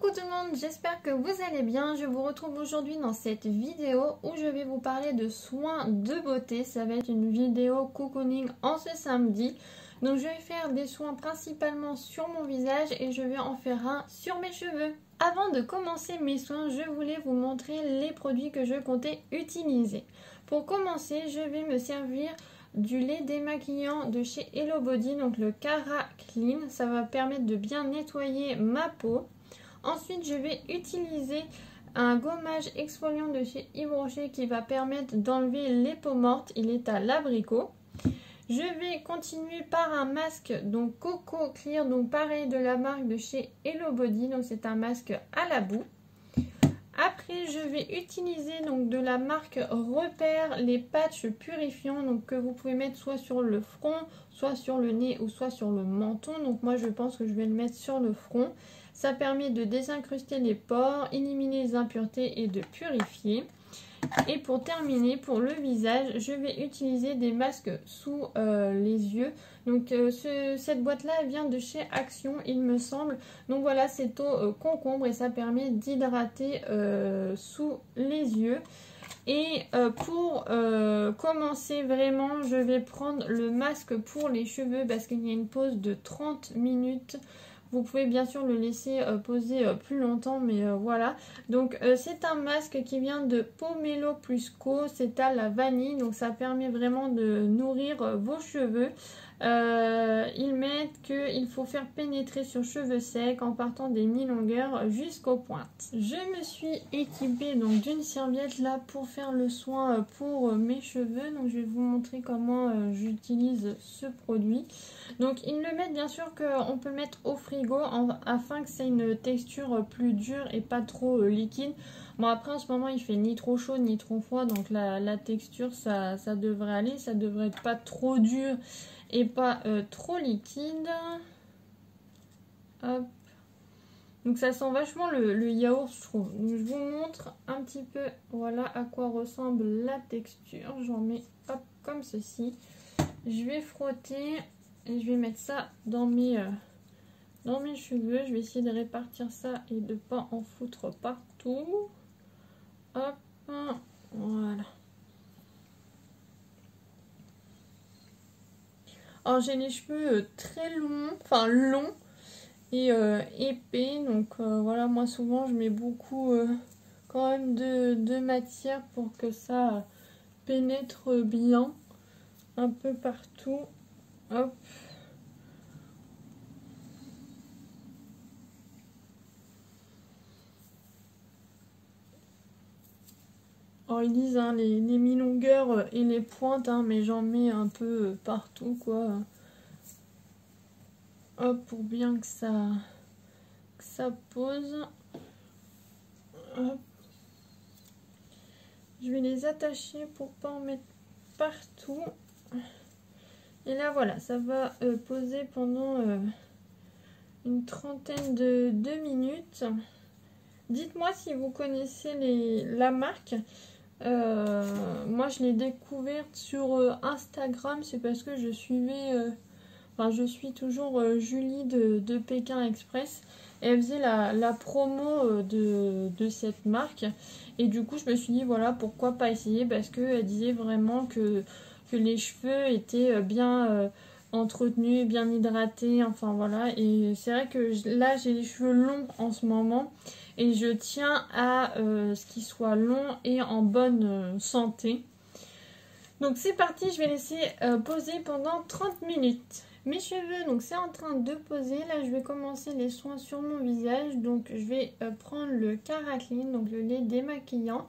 Coucou tout le monde, j'espère que vous allez bien. Je vous retrouve aujourd'hui dans cette vidéo où je vais vous parler de soins de beauté. Ça va être une vidéo cocooning en ce samedi. Donc je vais faire des soins principalement sur mon visage et je vais en faire un sur mes cheveux. Avant de commencer mes soins, je voulais vous montrer les produits que je comptais utiliser. Pour commencer, je vais me servir du lait démaquillant de chez Hello Body, donc le Cara Clean. Ça va permettre de bien nettoyer ma peau. Ensuite, je vais utiliser un gommage exfoliant de chez Yves Rocher qui va permettre d'enlever les peaux mortes. Il est à l'abricot. Je vais continuer par un masque donc Coco Clear, donc pareil de la marque de chez Hello Body. Donc c'est un masque à la boue. Après, je vais utiliser donc de la marque Repère les patchs purifiants donc que vous pouvez mettre soit sur le front, soit sur le nez ou soit sur le menton. Donc moi, je pense que je vais le mettre sur le front. Ça permet de désincruster les pores, éliminer les impuretés et de purifier. Et pour terminer, pour le visage, je vais utiliser des masques sous les yeux. Donc cette boîte-là, elle vient de chez Action, il me semble. Donc voilà, c'est au concombre et ça permet d'hydrater sous les yeux. Et pour commencer vraiment, je vais prendre le masque pour les cheveux parce qu'il y a une pause de 30 minutes. Vous pouvez bien sûr le laisser poser plus longtemps, mais voilà. Donc c'est un masque qui vient de Pomelo Plus Co. C'est à la vanille, donc ça permet vraiment de nourrir vos cheveux. Ils mettent qu'il faut faire pénétrer sur cheveux secs en partant des mi-longueurs jusqu'aux pointes. Je me suis équipée donc d'une serviette là pour faire le soin pour mes cheveux. Donc je vais vous montrer comment j'utilise ce produit. Donc ils le mettent bien sûr qu'on peut mettre au frigo afin que c'est une texture plus dure et pas trop liquide. Bon après en ce moment il fait ni trop chaud ni trop froid, donc la texture ça devrait aller, ça devrait être pas trop dur et pas trop liquide. Hop. Donc ça sent vachement le yaourt je trouve. Donc, je vous montre un petit peu voilà à quoi ressemble la texture. J'en mets hop comme ceci. Je vais frotter et je vais mettre ça dans mes cheveux. Je vais essayer de répartir ça et de pas en foutre partout. Hop, voilà. Alors j'ai les cheveux très longs, enfin longs et épais. Donc voilà, moi souvent je mets beaucoup quand même de matière pour que ça pénètre bien un peu partout. Hop. Alors ils disent hein, les mi-longueurs et les pointes, hein, mais j'en mets un peu partout quoi. Hop, pour bien que ça pose. Hop. Je vais les attacher pour pas en mettre partout. Et là voilà, ça va poser pendant une trentaine de minutes. Dites-moi si vous connaissez la marque. Moi je l'ai découverte sur Instagram, c'est parce que je suivais je suis toujours Julie de Pékin Express et elle faisait la promo de cette marque et du coup je me suis dit voilà pourquoi pas essayer, parce qu'elle disait vraiment que les cheveux étaient bien entretenus, bien hydratés, enfin voilà. Et c'est vrai que là j'ai les cheveux longs en ce moment et je tiens à ce qu'ils soient longs et en bonne santé. Donc c'est parti, je vais laisser poser pendant 30 minutes. Mes cheveux, donc c'est en train de poser. Là je vais commencer les soins sur mon visage. Donc je vais prendre le Cara Clean, donc le lait démaquillant.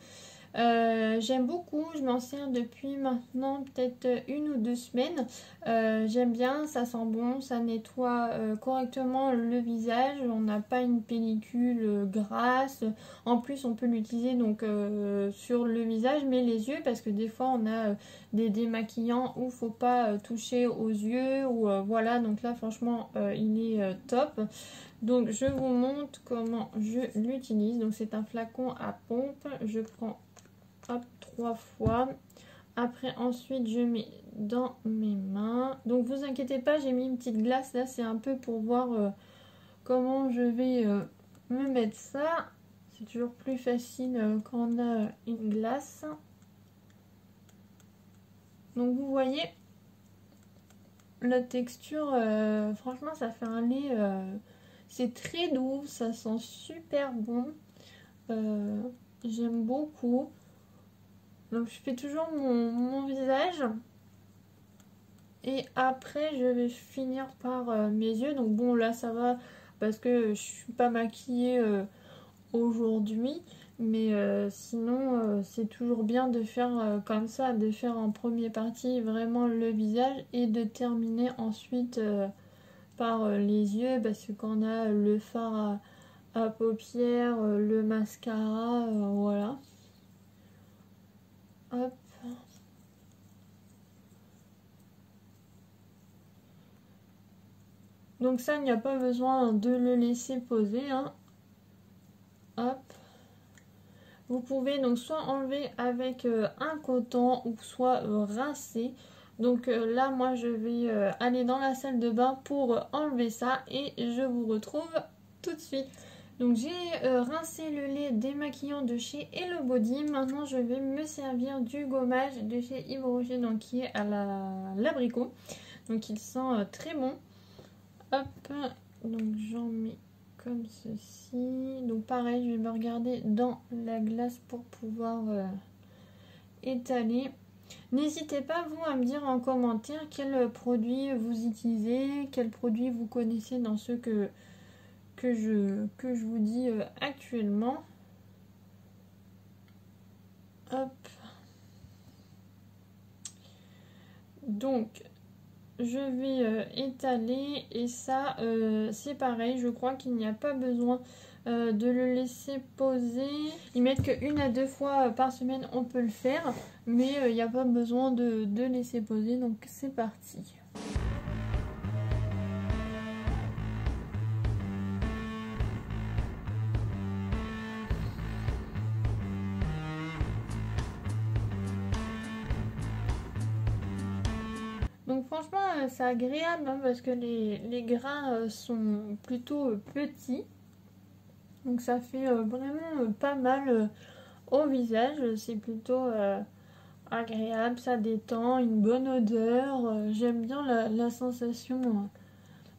J'aime beaucoup, je m'en sers depuis maintenant peut-être 1 ou 2 semaines. J'aime bien, ça sent bon, ça nettoie correctement le visage. On n'a pas une pellicule grasse. En plus on peut l'utiliser donc sur le visage mais les yeux, parce que des fois on a des démaquillants où faut pas toucher aux yeux ou voilà. Donc là franchement il est top. Donc je vous montre comment je l'utilise. Donc c'est un flacon à pompe. Je prends hop 3 fois. Après ensuite je mets dans mes mains. Donc vous inquiétez pas, j'ai mis une petite glace là, c'est un peu pour voir comment je vais me mettre ça. C'est toujours plus facile quand on a une glace. Donc vous voyez, la texture, franchement ça fait un lait, c'est très doux, ça sent super bon. J'aime beaucoup. Donc je fais toujours mon visage. Et après je vais finir par mes yeux. Donc bon là ça va parce que je suis pas maquillée aujourd'hui. Mais sinon c'est toujours bien de faire comme ça, de faire en première partie vraiment le visage et de terminer ensuite par les yeux, parce que quand on a le fard à paupières, le mascara, voilà. Hop. Donc ça, il n'y a pas besoin de le laisser poser, hein. Hop. Vous pouvez donc soit enlever avec un coton ou soit rincer. Donc là, moi, je vais aller dans la salle de bain pour enlever ça et je vous retrouve tout de suite. Donc j'ai rincé le lait démaquillant de chez Hello Body. Maintenant, je vais me servir du gommage de chez Yves Rocher, donc qui est à l'abricot. Donc il sent très bon. Hop, donc j'en mets comme ceci. Donc pareil, je vais me regarder dans la glace pour pouvoir étaler. N'hésitez pas vous à me dire en commentaire quel produit vous utilisez, quel produit vous connaissez dans ceux que je vous dis actuellement. Hop. Donc je vais étaler et ça c'est pareil, je crois qu'il n'y a pas besoin de le laisser poser. Ils mettent que 1 à 2 fois par semaine on peut le faire, mais il n'y a pas besoin de laisser poser, donc c'est parti. Donc franchement c'est agréable hein, parce que les grains sont plutôt petits. Donc ça fait vraiment pas mal au visage. C'est plutôt agréable, ça détend, une bonne odeur. J'aime bien la sensation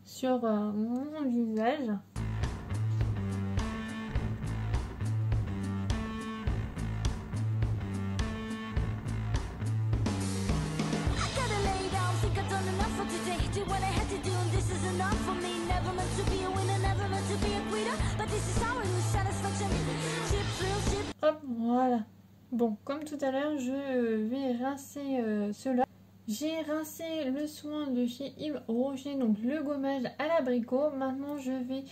sur mon visage. Hop, voilà. Bon, comme tout à l'heure, je vais rincer cela. J'ai rincé le soin de chez Yves Rocher, donc le gommage à l'abricot. Maintenant, je vais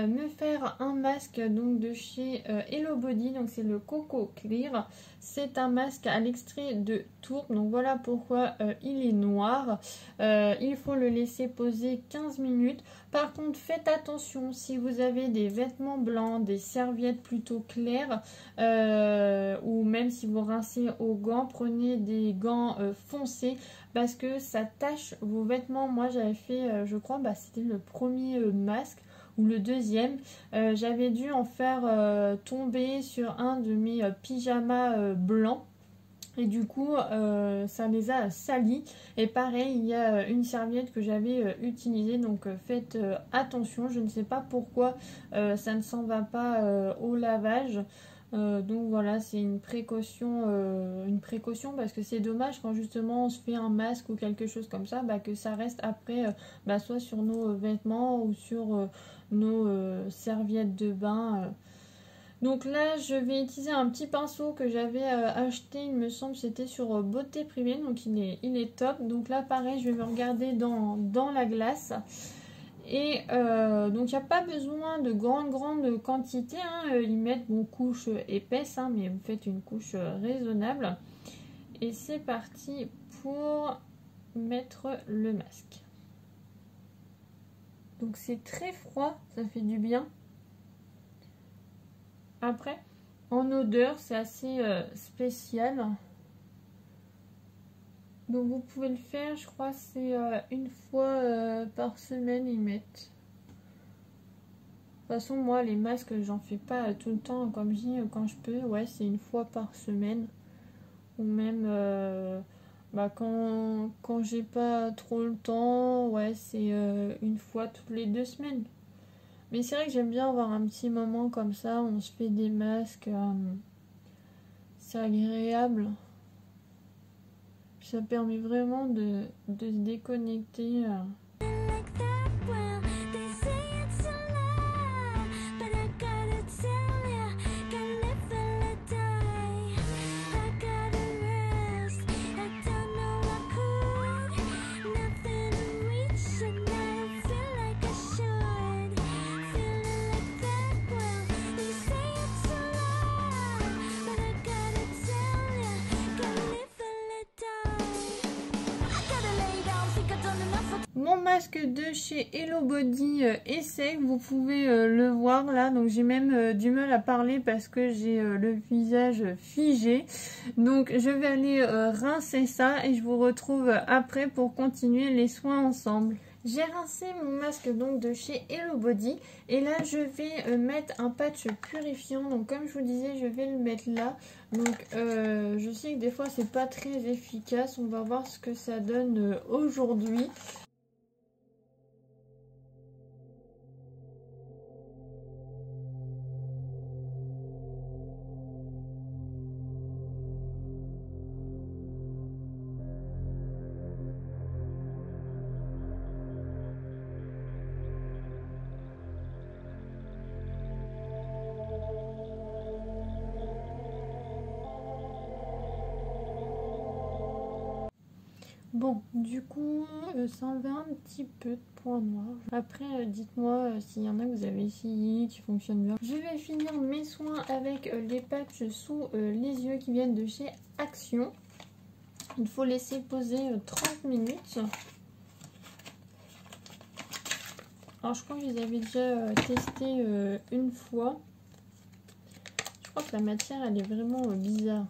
me faire un masque donc de chez Hello Body, donc c'est le Coco Clear. C'est un masque à l'extrait de tourbe, donc voilà pourquoi il est noir. Il faut le laisser poser 15 minutes. Par contre, faites attention si vous avez des vêtements blancs, des serviettes plutôt claires, ou même si vous rincez aux gants, prenez des gants foncés parce que ça tache vos vêtements. Moi, j'avais fait, je crois, c'était le premier masque ou le deuxième. J'avais dû en faire tomber sur un de mes pyjamas blancs. Et du coup, ça les a salis. Et pareil, il y a une serviette que j'avais utilisée. Donc faites attention. Je ne sais pas pourquoi ça ne s'en va pas au lavage. Donc voilà, c'est une précaution parce que c'est dommage quand justement on se fait un masque ou quelque chose comme ça, que ça reste après soit sur nos vêtements ou sur nos serviettes de bain. Donc là, je vais utiliser un petit pinceau que j'avais acheté, il me semble, c'était sur Beauté Privée, donc il est top. Donc là, pareil, je vais me regarder dans la glace. Et donc il n'y a pas besoin de grande quantité, hein. Ils mettent une couche épaisse, hein, mais vous faites une couche raisonnable. Et c'est parti pour mettre le masque. Donc c'est très froid, ça fait du bien. Après, en odeur, c'est assez spécial. Donc vous pouvez le faire, je crois c'est une fois par semaine ils mettent. façon, moi, les masques, j'en fais pas tout le temps. Comme je dis, quand je peux, ouais, c'est une fois par semaine. Ou même quand j'ai pas trop le temps, ouais, c'est une fois toutes les 2 semaines. Mais c'est vrai que j'aime bien avoir un petit moment comme ça, où on se fait des masques. C'est agréable. Puis ça permet vraiment de se déconnecter. Mon masque de chez Hello Body est sec, vous pouvez le voir là, donc j'ai même du mal à parler parce que j'ai le visage figé. Donc je vais aller rincer ça et je vous retrouve après pour continuer les soins ensemble. J'ai rincé mon masque donc de chez Hello Body et là je vais mettre un patch purifiant. Donc comme je vous disais, je vais le mettre là. Donc je sais que des fois c'est pas très efficace, on va voir ce que ça donne aujourd'hui. Bon, du coup, ça enlève un petit peu de points noirs. Après, dites-moi s'il y en a que vous avez essayé, qui fonctionnent bien. Je vais finir mes soins avec les patchs sous les yeux qui viennent de chez Action. Il faut laisser poser 30 minutes. Alors, je crois que je les avais déjà testés une fois. Je crois que la matière, elle est vraiment bizarre.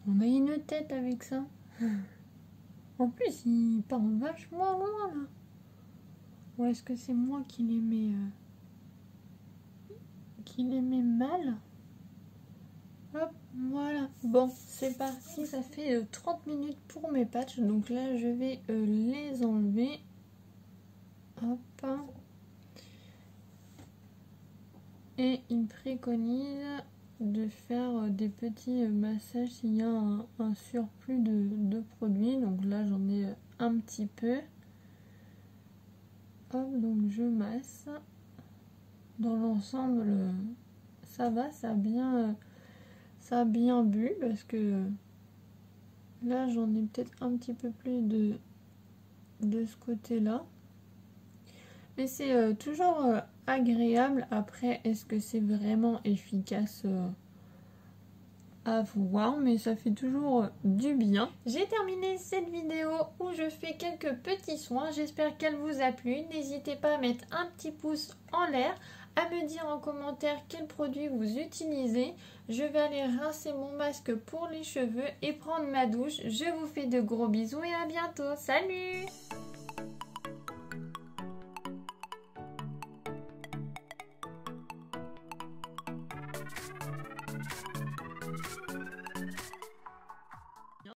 On a une tête avec ça. En plus, il part vachement loin là. Ou est-ce que c'est moi qui les mets mal? Hop, voilà. Bon, c'est parti. Ça fait 30 minutes pour mes patchs. Donc là, je vais les enlever. Hop. Et il préconise de faire des petits massages s'il y a un surplus de produits. Donc là, j'en ai un petit peu. Hop, donc je masse. Dans l'ensemble, ça va, ça a bien bu parce que là, j'en ai peut-être un petit peu plus de ce côté-là. Mais c'est toujours agréable. Après, est-ce que c'est vraiment efficace à voir, mais ça fait toujours du bien. J'ai terminé cette vidéo où je fais quelques petits soins. J'espère qu'elle vous a plu. N'hésitez pas à mettre un petit pouce en l'air, à me dire en commentaire quel produit vous utilisez. Je vais aller rincer mon masque pour les cheveux et prendre ma douche. Je vous fais de gros bisous et à bientôt. Salut!